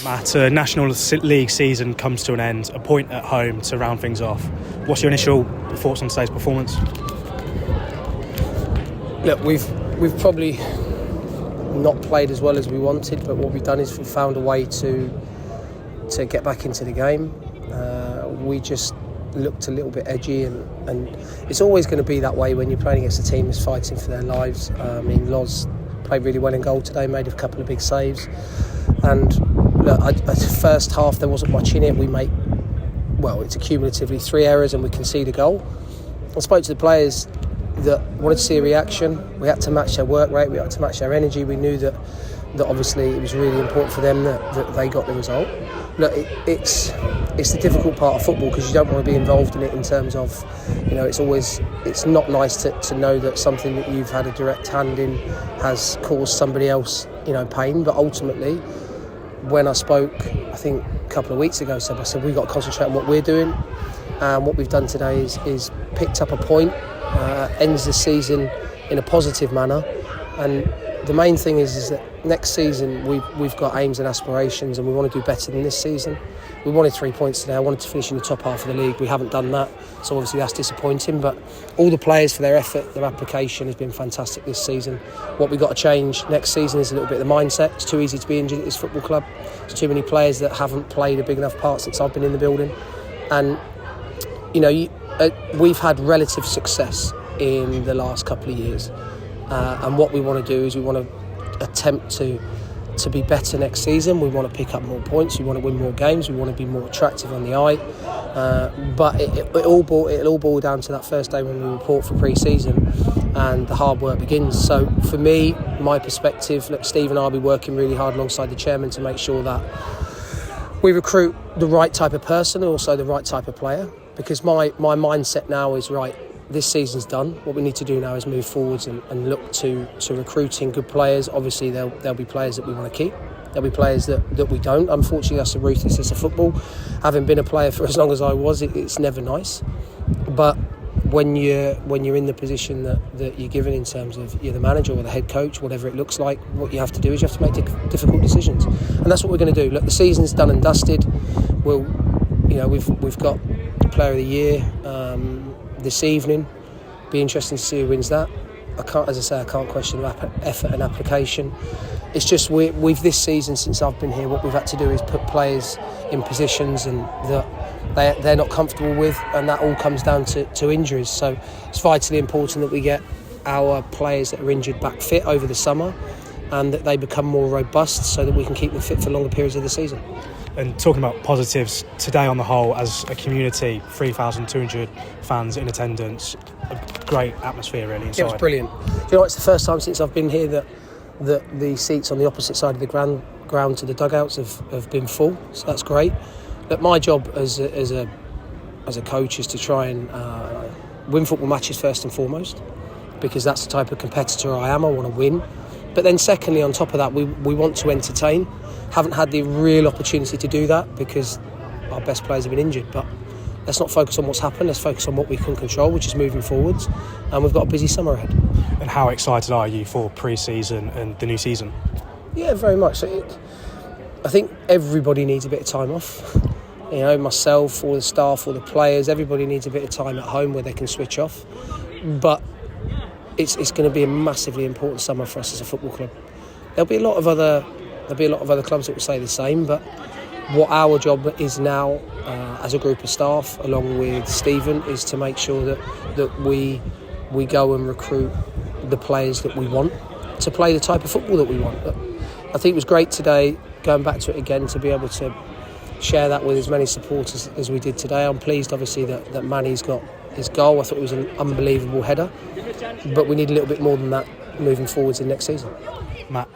Matt, a National League season comes to an end, a point at home to round things off. What's your initial thoughts on today's performance? Look, we've probably not played as well as we wanted, but what we've done is we've found a way to get back into the game. We just looked a little bit edgy, and it's always going to be that way when you're playing against a team that's fighting for their lives. Loz played really well in goal today, made a couple of big saves, and look, first half there wasn't much in it. We make, it's cumulatively 3 errors and we concede a goal. I spoke to the players that wanted to see a reaction. We had to match their work rate, we had to match their energy. We knew that obviously it was really important for them that they got the result. Look, it's the difficult part of football because you don't want to be involved in it in terms of, it's not nice to know that something that you've had a direct hand in has caused somebody else, pain. But ultimately, when I spoke, I think a couple of weeks ago, I said we've got to concentrate on what we're doing. And what we've done today is picked up a point, ends the season in a positive manner. And the main thing is that next season we've got aims and aspirations, and we want to do better than this season. We wanted 3 points today. I wanted to finish in the top half of the league. We haven't done that, so obviously that's disappointing. But all the players, for their effort, their application has been fantastic this season. What we've got to change next season is a little bit of the mindset. It's too easy to be injured at this football club. There's too many players that haven't played a big enough part since I've been in the building. And we've had relative success in the last couple of years. And what we want to do is we want to attempt to be better next season. We want to pick up more points. We want to win more games. We want to be more attractive on the eye. But it'll all boil down to that first day when we report for pre-season and the hard work begins. So for me, my perspective, look, Steve and I will be working really hard alongside the chairman to make sure that we recruit the right type of person and also the right type of player. Because my mindset now is, right, this season's done. What we need to do now is move forwards and look to recruiting good players. Obviously, there'll be players that we want to keep. There'll be players that we don't. Unfortunately, that's the ruthlessness of football. Having been a player for as long as I was, it's never nice. But when you're in the position that you're given in terms of you're the manager or the head coach, whatever it looks like, what you have to do is you have to make difficult decisions. And that's what we're going to do. Look, the season's done and dusted. We've got Player of the Year this evening. Be interesting to see who wins that. I can't question effort and application. It's just we've this season, since I've been here, what we've had to do is put players in positions and that they're not comfortable with, and that all comes down to injuries. So it's vitally important that we get our players that are injured back fit over the summer, and that they become more robust so that we can keep them fit for longer periods of the season. And talking about positives, today on the whole, as a community, 3,200 fans in attendance, a great atmosphere really inside. It was brilliant. It's the first time since I've been here that the seats on the opposite side of the ground to the dugouts have been full, so that's great. But my job as a coach is to try and win football matches first and foremost, because that's the type of competitor I am. I want to win. But then secondly, on top of that, we want to entertain. Haven't had the real opportunity to do that because our best players have been injured. But let's not focus on what's happened. Let's focus on what we can control, which is moving forwards. And we've got a busy summer ahead. And how excited are you for pre-season and the new season? Yeah, very much. I think everybody needs a bit of time off. Myself, all the staff, all the players, everybody needs a bit of time at home where they can switch off. But it's going to be a massively important summer for us as a football club. There'll be a lot of other clubs that will say the same, but what our job is now as a group of staff, along with Stephen, is to make sure that we go and recruit the players that we want to play the type of football that we want. But I think it was great today, going back to it again, to be able to share that with as many supporters as we did today. I'm pleased, obviously, that Manny's got his goal. I thought it was an unbelievable header, but we need a little bit more than that moving forwards in next season. Matt,